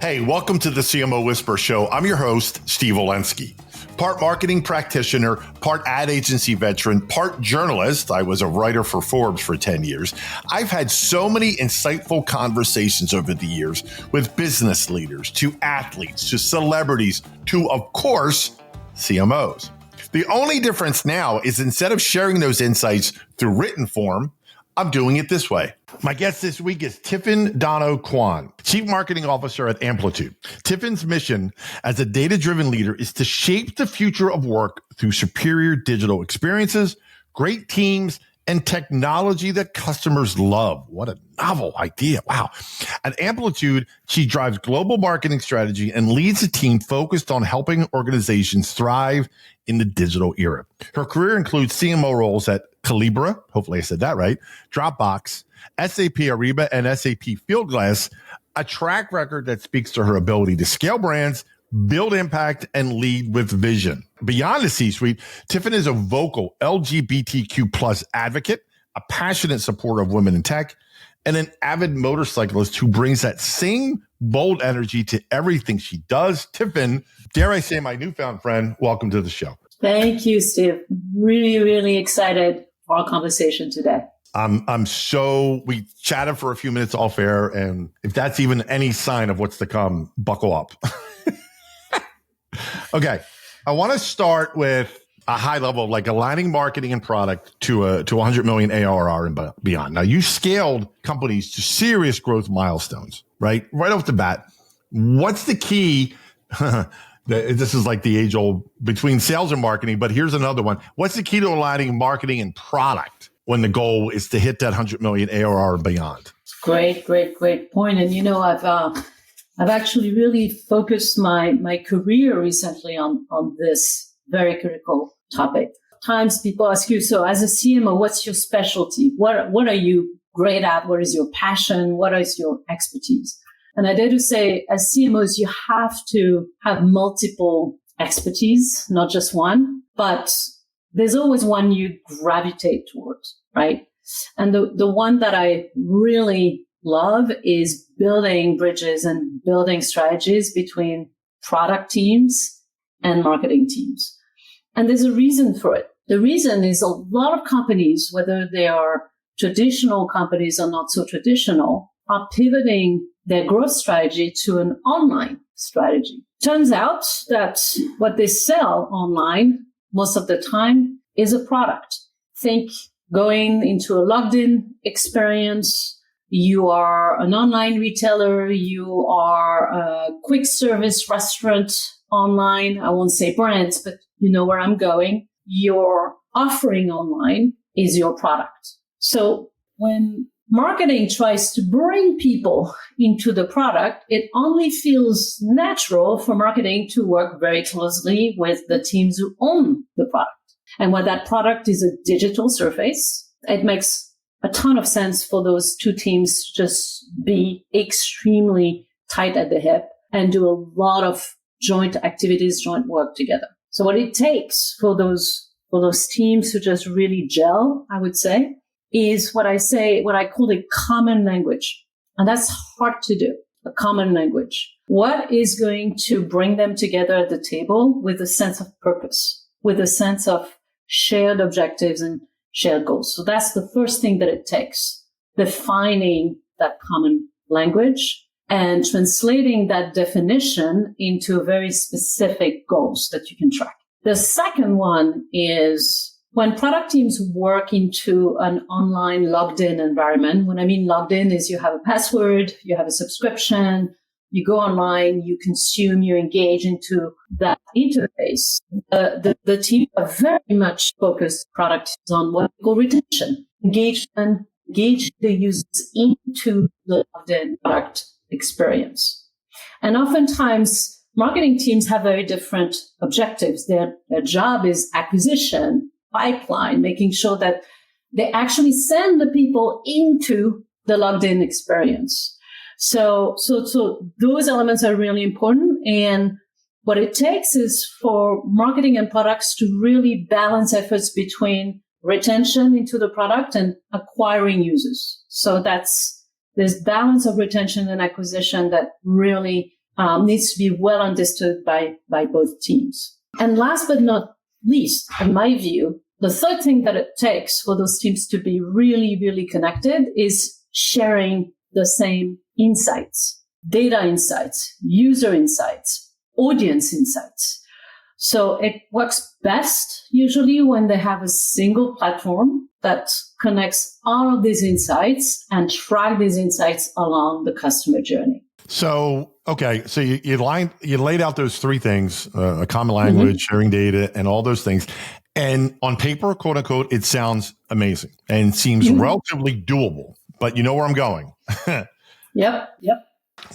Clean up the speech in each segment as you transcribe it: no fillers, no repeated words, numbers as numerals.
Hey, welcome to the CMO Whisper Show. I'm your host, Steve Olensky. Part marketing practitioner, part ad agency veteran, part journalist. I was a writer for Forbes for 10 years. I've had so many insightful conversations over the years with business leaders, to athletes, to celebrities, to, of course, CMOs. The only difference now is instead of sharing those insights through written form, I'm doing it this way. My guest this week is Tifenn Dano Kwan, Chief Marketing Officer at Amplitude. Tifenn's mission as a data-driven leader is to shape the future of work through superior digital experiences, great teams, and technology that customers love. What a novel idea. Wow. At Amplitude, she drives global marketing strategy and leads a team focused on helping organizations thrive in the digital era. Her career includes CMO roles at Collibra, hopefully I said that right, Dropbox, SAP Ariba, and SAP Fieldglass, a track record that speaks to her ability to scale brands, build impact, and lead with vision. Beyond the C-suite, Tifenn is a vocal LGBTQ plus advocate, a passionate supporter of women in tech, and an avid motorcyclist who brings that same bold energy to everything she does. Tifenn, dare I say my newfound friend, welcome to the show. Thank you, Steve. Really, really excited for our conversation today. We chatted for a few minutes off air, and if that's even any sign of what's to come, buckle up. Okay. I want to start with a high level, like aligning marketing and product to 100 million ARR and beyond. Now, you scaled companies to serious growth milestones, right? Right off the bat. What's the key? This is like the age old between sales and marketing, but here's another one. What's the key to aligning marketing and product when the goal is to hit that 100 million ARR and beyond? Great point. And I've actually really focused my career recently on this very critical topic. Times people ask you, so as a CMO, what's your specialty? What are you great at? What is your passion? What is your expertise? And I dare to say, as CMOs, you have to have multiple expertise, not just one, but there's always one you gravitate towards, right? And the one that I really love is building bridges and building strategies between product teams and marketing teams. And there's a reason for it. The reason is a lot of companies, whether they are traditional companies or not so traditional, are pivoting their growth strategy to an online strategy. Turns out that what they sell online most of the time is a product. Think going into a logged-in experience. You are an online retailer. You are a quick service restaurant online. I won't say brands, but you know where I'm going. Your offering online is your product. So when marketing tries to bring people into the product, it only feels natural for marketing to work very closely with the teams who own the product. And when that product is a digital surface, it makes a ton of sense for those two teams to just be extremely tight at the hip and do a lot of joint activities, joint work together. So what it takes for those teams to just really gel, I would say, is what I call a common language. And that's hard to do, a common language. What is going to bring them together at the table with a sense of purpose, with a sense of shared objectives and shared goals? So that's the first thing that it takes, defining that common language and translating that definition into very specific goals that you can track. The second one is when product teams work into an online logged-in environment. When I mean logged in is you have a password, you have a subscription, you go online, you consume, you engage into that interface. The team are very much focused product on what we call retention, engage the users into the logged-in product experience. And oftentimes, marketing teams have very different objectives. Their job is acquisition, pipeline, making sure that they actually send the people into the logged-in experience. So those elements are really important. And what it takes is for marketing and products to really balance efforts between retention into the product and acquiring users. So there's balance of retention and acquisition that really needs to be well understood by both teams. And last but not least, in my view, the third thing that it takes for those teams to be really, really connected is sharing the same insights, data insights, user insights, audience insights. So it works best usually when they have a single platform that connects all of these insights and track these insights along the customer journey. So, okay. So you laid out those three things, a common language, sharing data, and all those things. And on paper, quote unquote, it sounds amazing and seems relatively doable, but you know where I'm going. Yep.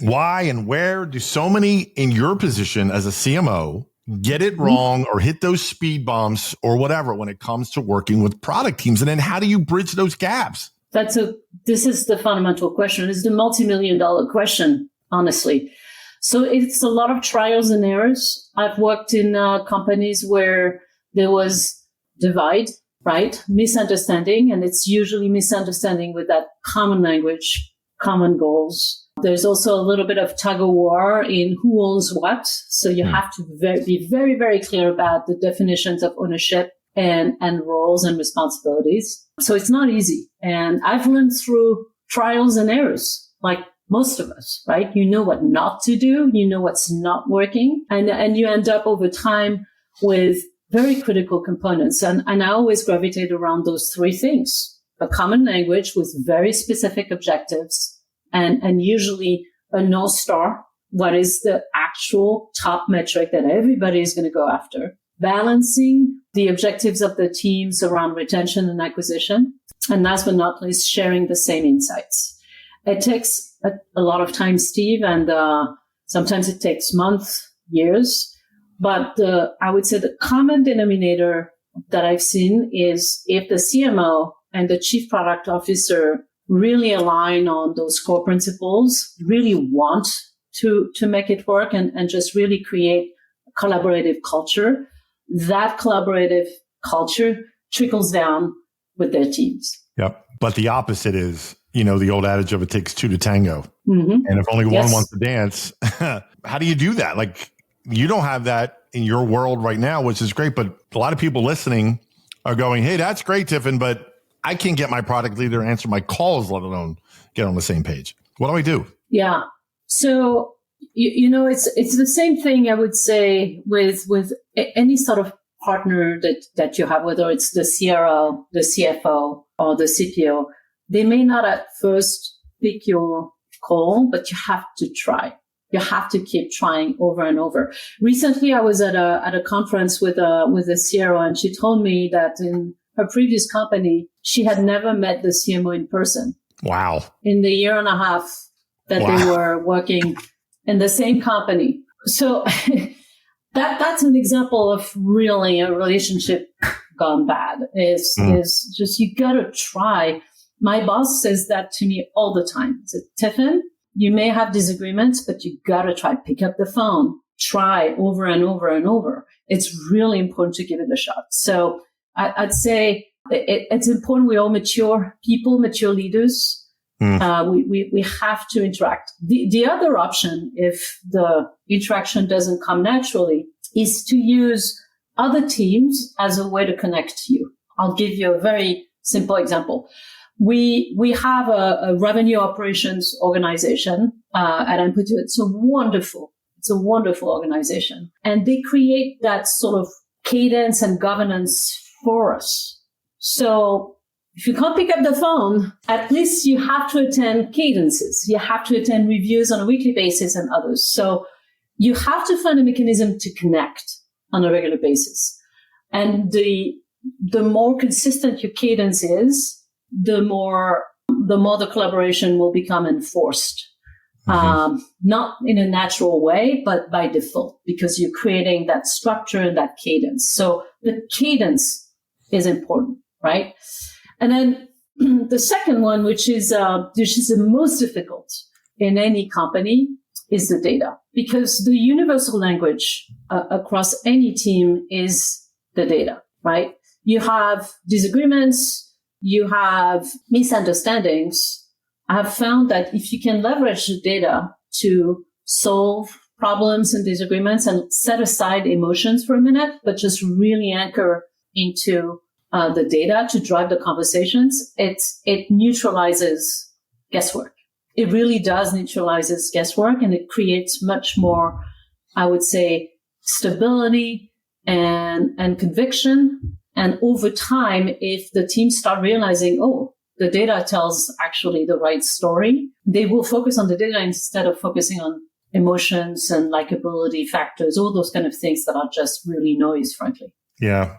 Why and where do so many in your position as a CMO get it wrong or hit those speed bumps or whatever when it comes to working with product teams? And then how do you bridge those gaps? This is the fundamental question. It's the multi-million-dollar question, honestly. So it's a lot of trials and errors. I've worked in companies where there was divide, right? Misunderstanding. And it's usually misunderstanding with that common language, common goals. There's also a little bit of tug of war in who owns what. So you have to be very, very clear about the definitions of ownership and roles and responsibilities. So it's not easy. And I've learned through trials and errors, like most of us, right? You know what not to do. You know what's not working. And you end up over time with very critical components. And I always gravitate around those three things: a common language with very specific objectives, and usually a North Star. What is the actual top metric that everybody is going to go after? Balancing the objectives of the teams around retention and acquisition. And last but not least, sharing the same insights. It takes a lot of time, Steve, and sometimes it takes months, years. But I would say the common denominator that I've seen is if the CMO and the chief product officer really align on those core principles, really want to make it work and just really create a collaborative culture, that collaborative culture trickles down with their teams. Yep. But the opposite is, the old adage of it takes two to tango. And if only one wants to dance, how do you do that? Like, you don't have that in your world right now, which is great. But a lot of people listening are going, hey, that's great, Tifenn, but I can't get my product leader to answer my calls, let alone get on the same page. What do I do? Yeah. So, it's the same thing, I would say, with any sort of partner that you have, whether it's the CRO, the CFO, or the CPO. They may not at first pick your call, but you have to try. You have to keep trying over and over. Recently, I was at a conference with a CRO, and she told me that in her previous company, she had never met the CMO in person. Wow. In the year and a half that they were working in the same company. So that's an example of really a relationship gone bad. Is just, you gotta try. My boss says that to me all the time. He said, Tifenn, you may have disagreements, but you gotta try. Pick up the phone. Try over and over and over. It's really important to give it a shot. So I'd say it's important we all mature people, mature leaders. We have to interact. The other option, if the interaction doesn't come naturally, is to use other teams as a way to connect to you. I'll give you a very simple example. We have a revenue operations organization at Amplitude. It's a wonderful organization, and they create that sort of cadence and governance for us. So if you can't pick up the phone, at least you have to attend cadences. You have to attend reviews on a weekly basis and others. So you have to find a mechanism to connect on a regular basis. And the more consistent your cadence is, the more the collaboration will become enforced. Not in a natural way, but by default, because you're creating that structure and that cadence. So the cadence is important, right? And then the second one, which is the most difficult in any company, is the data, because the universal language across any team is the data, right? You have disagreements, you have misunderstandings. I have found that if you can leverage the data to solve problems and disagreements and set aside emotions for a minute, but just really anchor into the data to drive the conversations, it neutralizes guesswork. It really does neutralizes guesswork, and it creates much more, I would say, stability and conviction. And over time, if the teams start realizing, oh, the data tells actually the right story, they will focus on the data instead of focusing on emotions and likability factors, all those kind of things that are just really noise, frankly. Yeah.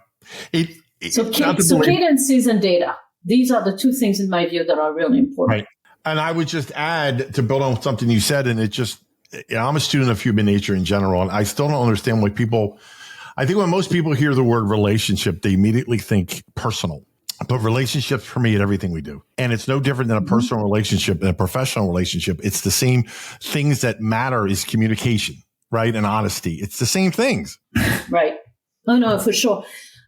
So cadences and data. These are the two things in my view that are really important. Right. And I would just add to build on something you said, and I'm a student of human nature in general, and I still don't understand why I think when most people hear the word relationship, they immediately think personal. But relationships permeate everything we do. And it's no different than a personal relationship and a professional relationship. It's the same things that matter is communication, right? And honesty. It's the same things. Right. Oh, no, for sure.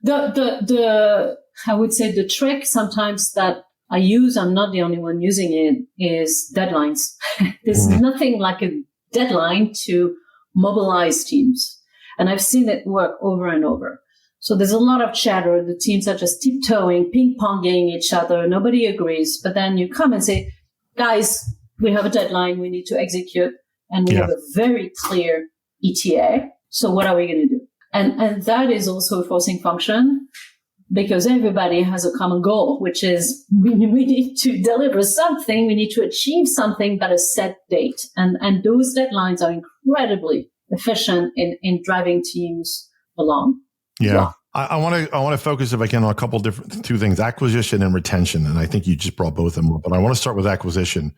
I would say the trick sometimes that I use, I'm not the only one using it, is deadlines. There's nothing like a deadline to mobilize teams. And I've seen it work over and over. So there's a lot of chatter. The teams are just tiptoeing, ping-ponging each other. Nobody agrees. But then you come and say, guys, we have a deadline. We need to execute. And we have a very clear ETA. So what are we going to do? And that is also a forcing function, because everybody has a common goal, which is we need to deliver something. We need to achieve something by a set date. And those deadlines are incredibly efficient in driving teams along. Yeah. I want to focus, if I can, on a couple two things, acquisition and retention. And I think you just brought both of them up, but I want to start with acquisition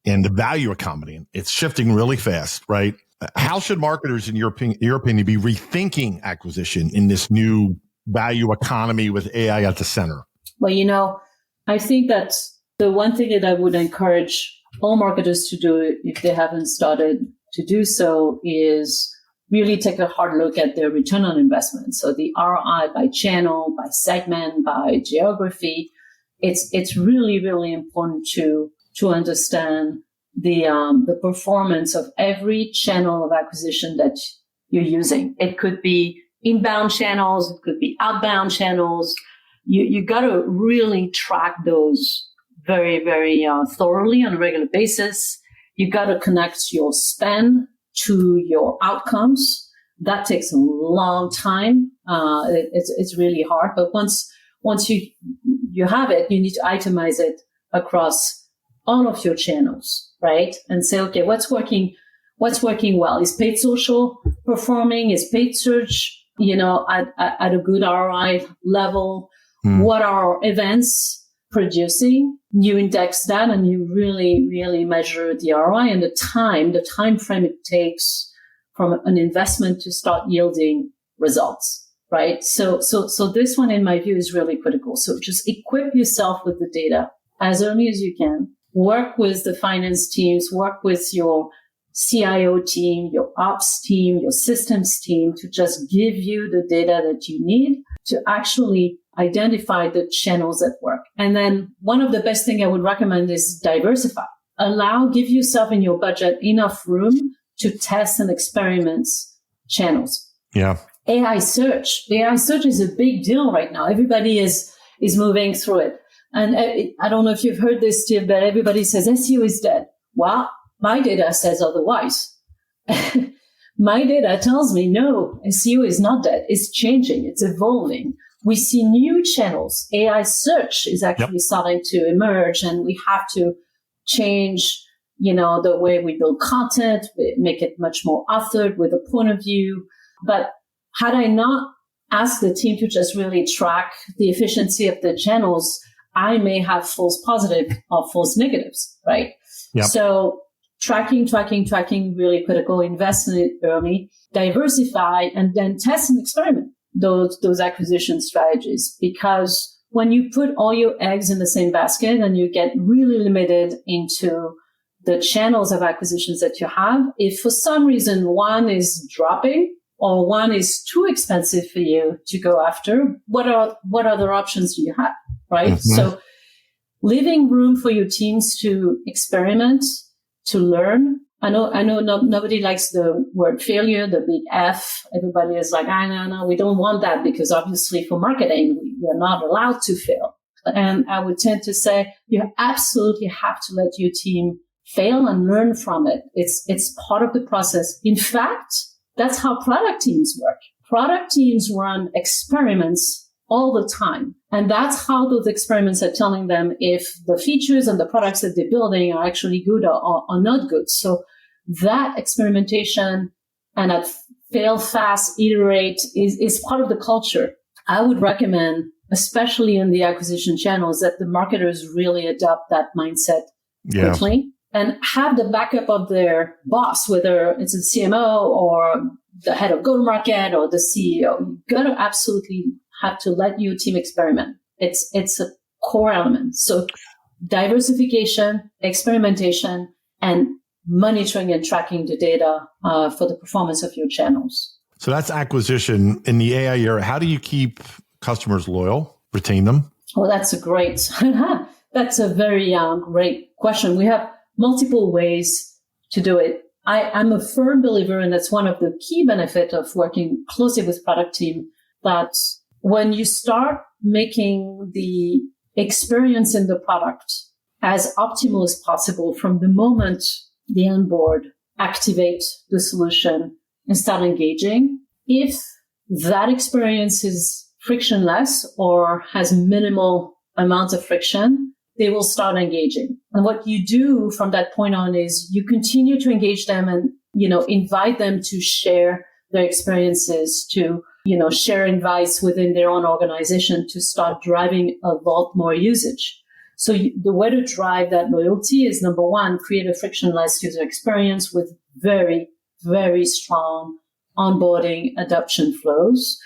and the value economy. It's shifting really fast, right? How should marketers, in your opinion, be rethinking acquisition in this new value economy with AI at the center? Well, I think that the one thing that I would encourage all marketers to do, if they haven't started to do so, is really take a hard look at their return on investment. So the ROI by channel, by segment, by geography. It's really, really important to understand the performance of every channel of acquisition that you're using. It could be inbound channels, it could be outbound channels. You got to really track those very, very thoroughly on a regular basis. You got to connect your spend to your outcomes. That takes a long time. It's really hard, but once you have it, you need to itemize it across all of your channels, right? And say, okay, what's working well? Is paid social performing? Is paid search, at a good ROI level? What are events producing? You index that and you really, really measure the ROI and the time frame it takes from an investment to start yielding results, right? So this one, in my view, is really critical. So just equip yourself with the data as early as you can. Work with the finance teams, work with your CIO team, your ops team, your systems team to just give you the data that you need to actually identify the channels that work. And then one of the best things I would recommend is diversify. Give yourself in your budget enough room to test and experiment channels. Yeah. AI search is a big deal right now. Everybody is moving through it. And I don't know if you've heard this, Steve, but everybody says SEO is dead. Well, my data says otherwise. My data tells me, no, SEO is not dead. It's changing. It's evolving. We see new channels. AI search is actually starting to emerge, and we have to change, the way we build content, make it much more authored with a point of view. But had I not asked the team to just really track the efficiency of the channels, I may have false positive or false negatives, right? Yep. So tracking, really critical. Invest in it early, diversify, and then test and experiment those acquisition strategies. Because when you put all your eggs in the same basket and you get really limited into the channels of acquisitions that you have, if for some reason one is dropping or one is too expensive for you to go after, what other options do you have, right? Mm-hmm. So leaving room for your teams to experiment, to learn, nobody likes the word failure, the big F. Everybody is like, no, we don't want that because obviously for marketing, we're not allowed to fail. And I would tend to say you absolutely have to let your team fail and learn from it. It's part of the process. In fact, that's how product teams work. Product teams run experiments all the time. And that's how those experiments are telling them if the features and the products that they're building are actually good or not good. So that experimentation and that fail fast, iterate is part of the culture. I would recommend, especially in the acquisition channels, that the marketers really adopt that mindset quickly and have the backup of their boss, whether it's a CMO or the head of go-to-market or the CEO. You got to absolutely have to let your team experiment. It's a core element. So diversification, experimentation, and monitoring and tracking the data for the performance of your channels. So that's acquisition. In the AI era, how do you keep customers loyal, retain them? Oh, that's a very great question. We have multiple ways to do it. I'm a firm believer, and that's one of the key benefits of working closely with product team, that when you start making the experience in the product as optimal as possible from the moment they onboard, activate the solution, and start engaging, if that experience is frictionless or has minimal amounts of friction, they will start engaging. And what you do from that point on is you continue to engage them and, invite them to share their experiences, to, share advice within their own organization to start driving a lot more usage. So the way to drive that loyalty is, number one, create a frictionless user experience with very, very strong onboarding adoption flows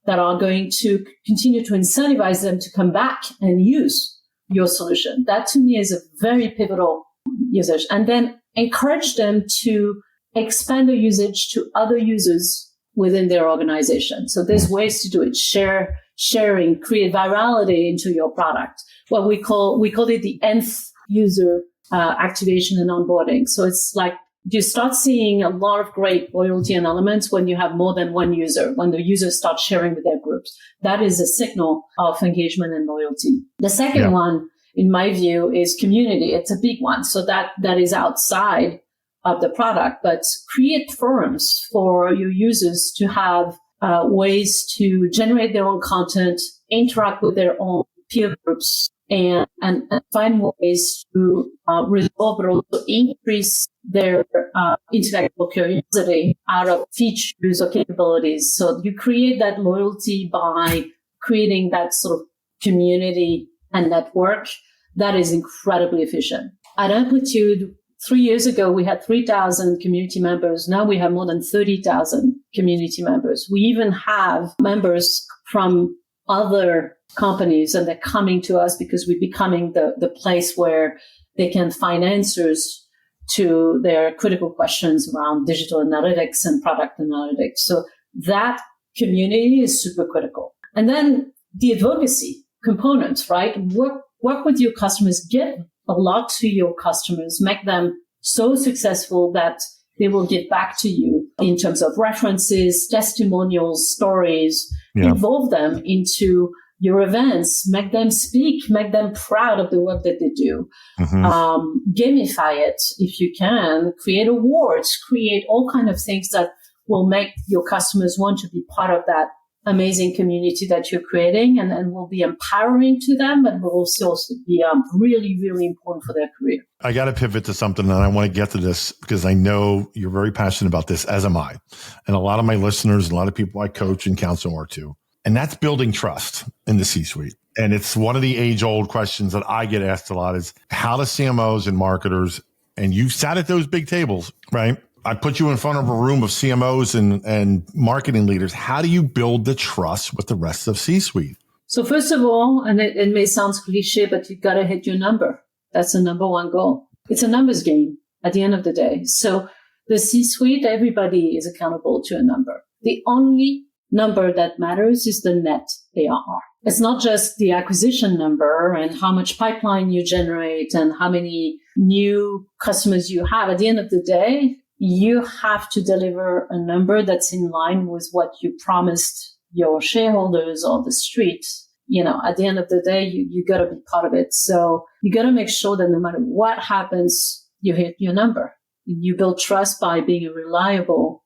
that are going to continue to incentivize them to come back and use your solution. That to me is a very pivotal usage. And then encourage them to expand the usage to other users within their organization. So there's ways to do it. Sharing, create virality into your product. What we call it the nth user activation and onboarding. So it's like you start seeing a lot of great loyalty and elements when you have more than one user, when the users start sharing with their groups. That is a signal of engagement and loyalty. The second one, in my view, is community. It's a big one. So that is outside of the product, but create forums for your users to have ways to generate their own content, interact with their own peer groups, and find ways to resolve but also increase their intellectual curiosity out of features or capabilities. So you create that loyalty by creating that sort of community and network that is incredibly efficient. At Amplitude, 3 years ago, we had 3,000 community members. Now we have more than 30,000 community members. We even have members from other companies, and they're coming to us because we're becoming the place where they can find answers to their critical questions around digital analytics and product analytics. So that community is super critical. And then the advocacy components, right? Work with your customers, give a lot to your customers, make them so successful that they will give back to you in terms of references, testimonials, stories, involve them into your events, make them speak, make them proud of the work that they do. Gamify it if you can, create awards, create all kinds of things that will make your customers want to be part of that amazing community that you're creating, and will be empowering to them, but will also be really, really important for their career. I got to pivot to something, and I want to get to this because I know you're very passionate about this, as am I. And a lot of my listeners, and a lot of people I coach and counsel are too. And that's building trust in the C-suite. And it's one of the age-old questions that I get asked a lot is how do CMOs and marketers, and you've sat at those big tables, right? I put you in front of a room of CMOs and marketing leaders. How do you build the trust with the rest of C-suite? So first of all, and it may sound cliche, but you've got to hit your number. That's the number one goal. It's a numbers game at the end of the day. So the C-suite, everybody is accountable to a number. The only number that matters is the net ARR. It's not just the acquisition number and how much pipeline you generate and how many new customers you have. At the end of the day, you have to deliver a number that's in line with what you promised your shareholders or the street. At the end of the day, you got to be part of it. So you got to make sure that no matter what happens, you hit your number. You build trust by being a reliable,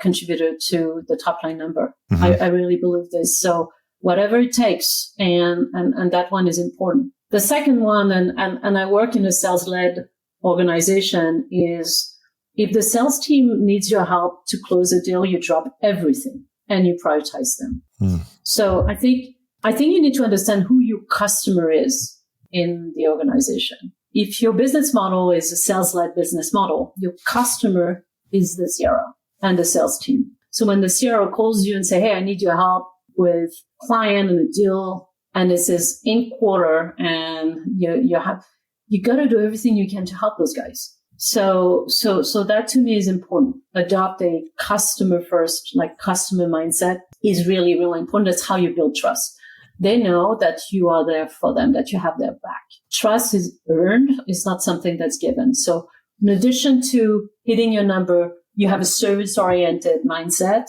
contributor to the top line number. Mm-hmm. I really believe this. So whatever it takes, and that one is important. The second one, and I work in a sales-led organization, is if the sales team needs your help to close a deal, you drop everything and you prioritize them. So I think you need to understand who your customer is in the organization. If your business model is a sales-led business model, your customer is the CRO and the sales team. So when the CRO calls you and say, hey, I need your help with client and a deal, and this is in quarter, and you got to do everything you can to help those guys. So that to me is important. Adopt a customer first, customer mindset is really, really important. That's how you build trust. They know that you are there for them, that you have their back. Trust is earned. It's not something that's given. So in addition to hitting your number, you have a service-oriented mindset,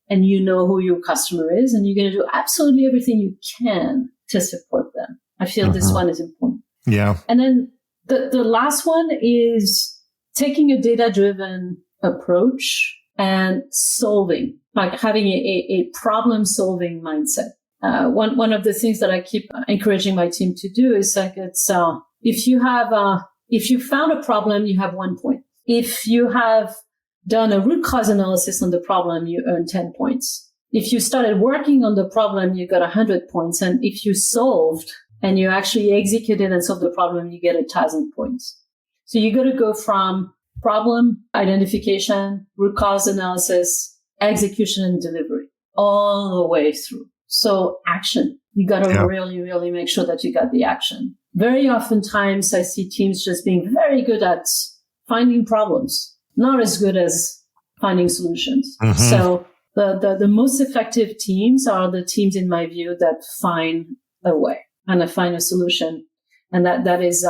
and you know who your customer is, and you're going to do absolutely everything you can to support them. I feel this one is important. Yeah. And then the last one is taking a data-driven approach and solving, having a problem-solving mindset. One of the things that I keep encouraging my team to do is if you found a problem, you have 1 point. If you have done a root cause analysis on the problem, you earn 10 points. If you started working on the problem, you got 100 points. And if you solved and you actually executed and solved the problem, you get 1,000 points. So you got to go from problem identification, root cause analysis, execution, and delivery all the way through. So action, you got to really, really make sure that you got the action. Very oftentimes I see teams just being very good at finding problems, not as good as finding solutions. Mm-hmm. So the most effective teams are the teams, in my view, that find a way and find a solution. And that is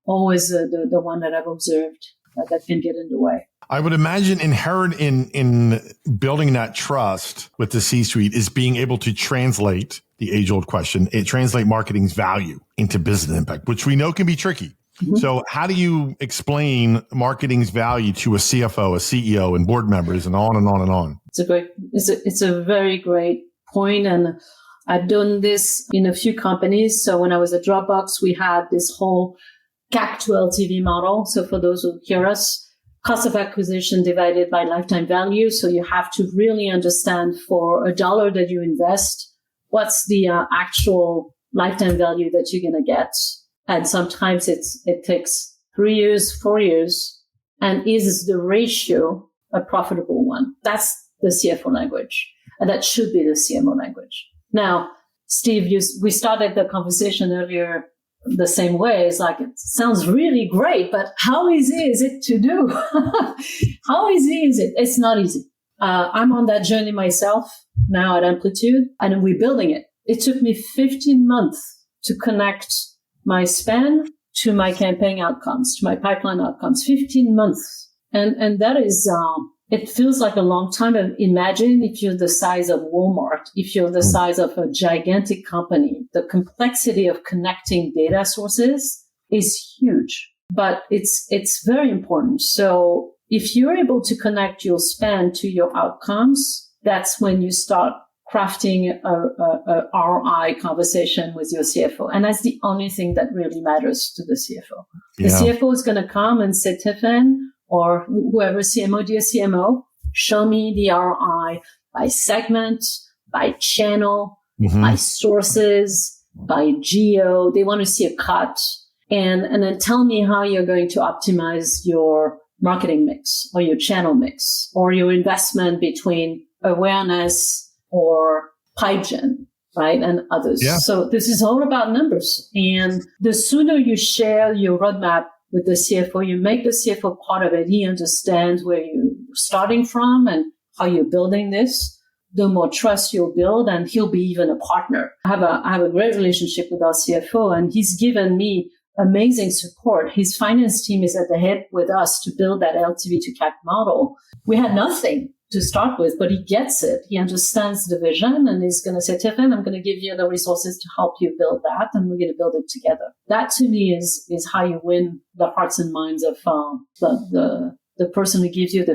always the one that I've observed that can get in the way. I would imagine inherent in building that trust with the C-suite is being able to translate the age-old question, translate marketing's value into business impact, which we know can be tricky. Mm-hmm. So how do you explain marketing's value to a CFO, a CEO, and board members, and on and on and on? It's a very great point, and I've done this in a few companies. So when I was at Dropbox, we had this whole CAC to LTV model. So for those who hear us, cost of acquisition divided by lifetime value. So you have to really understand for $1 that you invest, what's the actual lifetime value that you're going to get. And sometimes it takes 3 years, 4 years. And is the ratio a profitable one? That's the CFO language. And that should be the CMO language. Now, Steve, we started the conversation earlier the same way. It's like, it sounds really great, but how easy is it to do? How easy is it? It's not easy. I'm on that journey myself now at Amplitude, and we're building it. It took me 15 months to connect my spend to my campaign outcomes, to my pipeline outcomes. 15 months. And that is, it feels like a long time. Imagine if you're the size of Walmart, if you're the size of a gigantic company, the complexity of connecting data sources is huge, but it's very important. So if you're able to connect your spend to your outcomes, that's when you start crafting a ROI conversation with your CFO. And that's the only thing that really matters to the CFO. The CFO is going to come and say, Tifenn, or whoever, CMO, dear CMO, show me the ROI by segment, by channel, by sources, by geo. They want to see a cut. And then tell me how you're going to optimize your marketing mix or your channel mix or your investment between awareness or pipe gen, right? And others. Yeah. So this is all about numbers. And the sooner you share your roadmap with the CFO, you make the CFO part of it. He understands where you're starting from and how you're building this. the more trust you'll build, and he'll be even a partner. I have a great relationship with our CFO, and he's given me amazing support. His finance team is at the head with us to build that LTV to CAC model. We had nothing to start with, but he gets it. He understands the vision, and he's going to say, Tifenn, I'm going to give you the resources to help you build that, and we're going to build it together. That to me is how you win the hearts and minds of the person who gives you the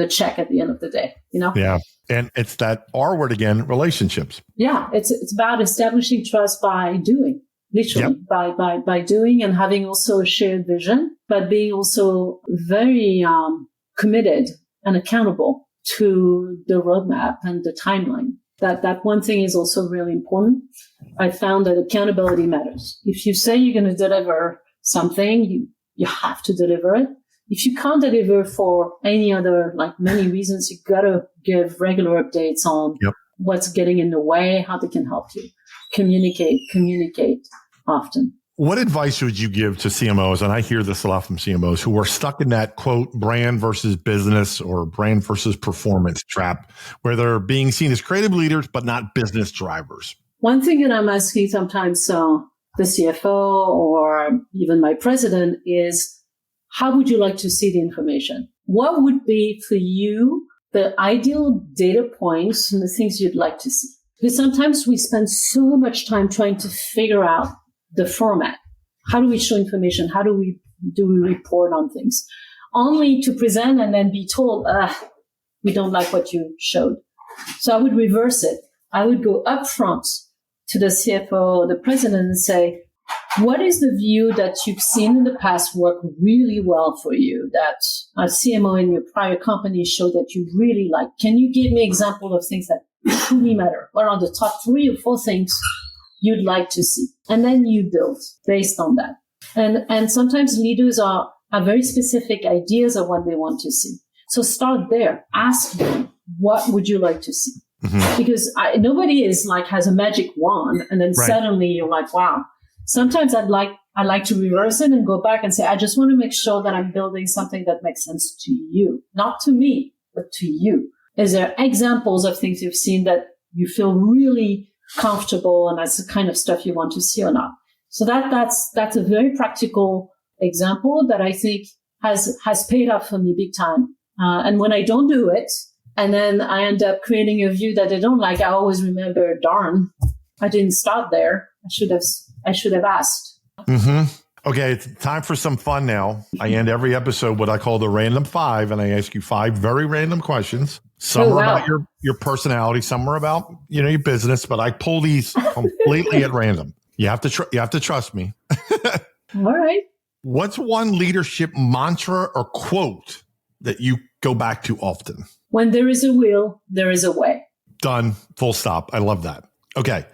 check at the end of the day, you know? Yeah. And it's that R word again, relationships. Yeah. It's about establishing trust by doing, literally, by doing and having also a shared vision, but being also very committed and accountable to the roadmap and the timeline. That one thing is also really important. I found that accountability matters. If you say you're going to deliver something, you have to deliver it. If you can't deliver for any other, like many reasons, you got to give regular updates on what's getting in the way, how they can help you. Communicate often. What advice would you give to CMOs? And I hear this a lot from CMOs who are stuck in that quote, brand versus business or brand versus performance trap, where they're being seen as creative leaders, but not business drivers. One thing that I'm asking sometimes the CFO or even my president is, how would you like to see the information? What would be for you the ideal data points and the things you'd like to see? Because sometimes we spend so much time trying to figure out the format. How do we show information? How do we report on things? Only to present and then be told, we don't like what you showed. So I would reverse it. I would go up front to the CFO or the president and say, what is the view that you've seen in the past work really well for you, that a CMO in your prior company showed that you really like? Can you give me an example of things that truly matter? What are the top 3 or 4 things you'd like to see? And then you build based on that. And sometimes leaders are very specific ideas of what they want to see. So start there. Ask them, what would you like to see? Mm-hmm. Because nobody has a magic wand, and then suddenly you're like, wow. Sometimes I like to reverse it and go back and say, I just want to make sure that I'm building something that makes sense to you, not to me, but to you. Is there examples of things you've seen that you feel really comfortable and that's the kind of stuff you want to see or not? So that's a very practical example that I think has paid off for me big time. And when I don't do it, and then I end up creating a view that I don't like, I always remember, darn, I didn't start there. I should have asked. Mm-hmm. Okay, it's time for some fun now. I end every episode what I call the random 5, and I ask you 5 very random questions. Some are about your personality, some are about your business, but I pull these completely at random. You have to trust me. All right. What's one leadership mantra or quote that you go back to often? When there is a will, there is a way. Done. Full stop. I love that. Okay.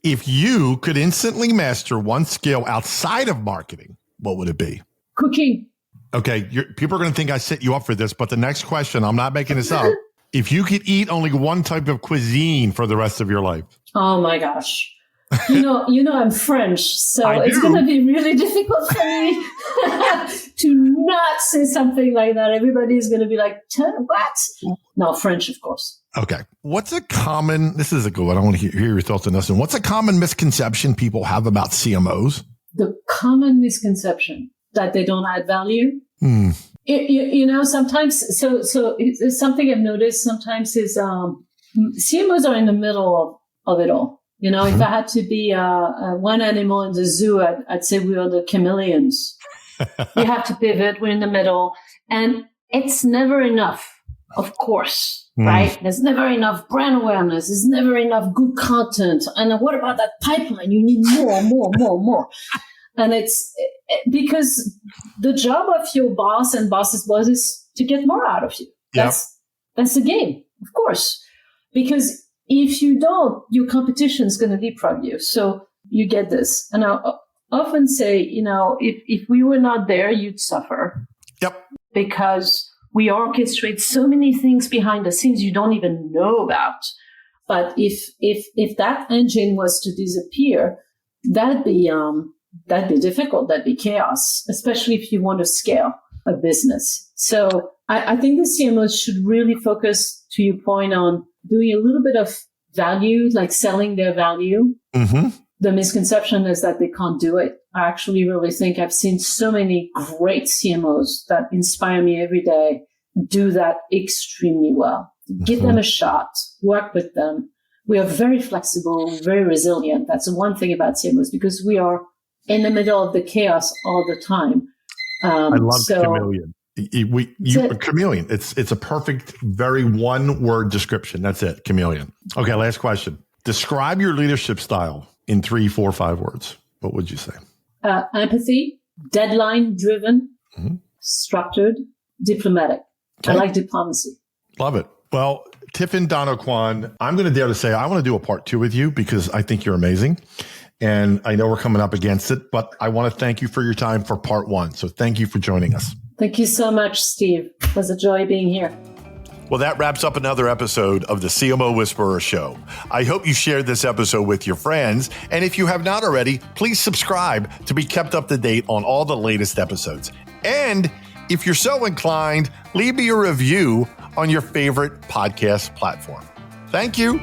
If you could instantly master one skill outside of marketing, what would it be? Cooking. Okay. People are going to think I set you up for this, but the next question, I'm not making this up. If you could eat only one type of cuisine for the rest of your life. Oh my gosh. You know, I'm French, so it's going to be really difficult for me to not say something like that. Everybody's going to be like, what? No, French, of course. Okay. This is a good one. I want to hear your thoughts on this one. What's a common misconception people have about CMOs? The common misconception that they don't add value. Sometimes, so it's something I've noticed sometimes is CMOs are in the middle of it all. If I had to be one animal in the zoo, I'd say we are the chameleons. We have to pivot. We're in the middle. And it's never enough, of course, right? There's never enough brand awareness. There's never enough good content. And what about that pipeline? You need more. And it's because the job of your boss and boss's boss is to get more out of you. That's the game, of course. Because if you don't, your competition is going to leapfrog you. So you get this. And I often say, if we were not there, you'd suffer. Yep. Because we orchestrate so many things behind the scenes you don't even know about. But if that engine was to disappear, that'd be difficult. That'd be chaos, especially if you want to scale a business. So I think the CMOs should really focus, to your point, on doing a little bit of value, like selling their value. Mm-hmm. The misconception is that they can't do it. I actually really think I've seen so many great CMOs that inspire me every day do that extremely well. Give them a shot, work with them. We are very flexible, very resilient. That's the one thing about CMOs, because we are in the middle of the chaos all the time. I love chameleon. Chameleon. It's a perfect, very one-word description. That's it, chameleon. Okay, last question. Describe your leadership style in 3, 4, 5 words. What would you say? Empathy, deadline-driven, structured, diplomatic. Okay. I like diplomacy. Love it. Well, Tifenn Dano Kwan, I'm going to dare to say I want to do a part 2 with you because I think you're amazing. And I know we're coming up against it, but I want to thank you for your time for part 1. So thank you for joining us. Thank you so much, Steve. It was a joy being here. Well, that wraps up another episode of the CMO Whisperer Show. I hope you shared this episode with your friends. And if you have not already, please subscribe to be kept up to date on all the latest episodes. And if you're so inclined, leave me a review on your favorite podcast platform. Thank you.